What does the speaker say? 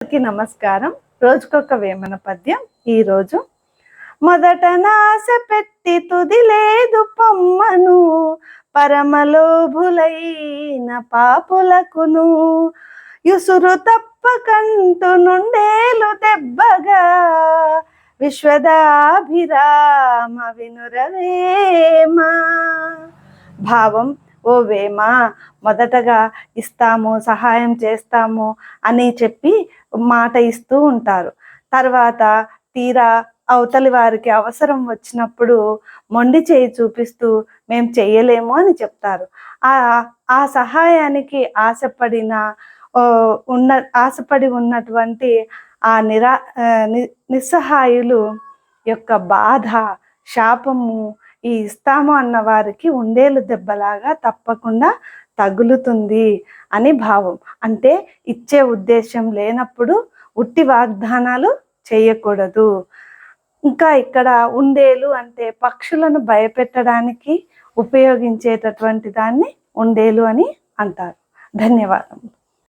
అందరికీ నమస్కారం. రోజుకొక వేమన పద్యం. ఈరోజు మొదట నాశ పెట్టి తుది లేదు పొమ్మను, పరమలోభులైన పాపులకును యుసురు తప్పకంటు నుండేలు దెబ్బగా, విశ్వదాభిరామ వినురవేమ. భావం: ఓ వేమ, మొదటగా ఇస్తాము, సహాయం చేస్తాము అని చెప్పి మాట ఇస్తూ ఉంటారు. తర్వాత తీరా అవతలి వారికి అవసరం వచ్చినప్పుడు మొండి చేయి చూపిస్తూ మేము చెయ్యలేము అని చెప్తారు. ఆ సహాయానికి ఆశపడి ఉన్నటువంటి ఆ నిస్సహాయులు యొక్క బాధ, శాపము ఈ ఇస్తాము అన్న వారికి ఉండేలు దెబ్బలాగా తప్పకుండా తగులుతుంది అని భావం. అంటే ఇచ్చే ఉద్దేశం లేనప్పుడు ఉట్టి వాగ్దానాలు చేయకూడదు. ఇంకా ఇక్కడ ఉండేలు అంటే పక్షులను భయపెట్టడానికి ఉపయోగించేటటువంటి దాన్ని ఉండేలు అని అంటారు. ధన్యవాదం.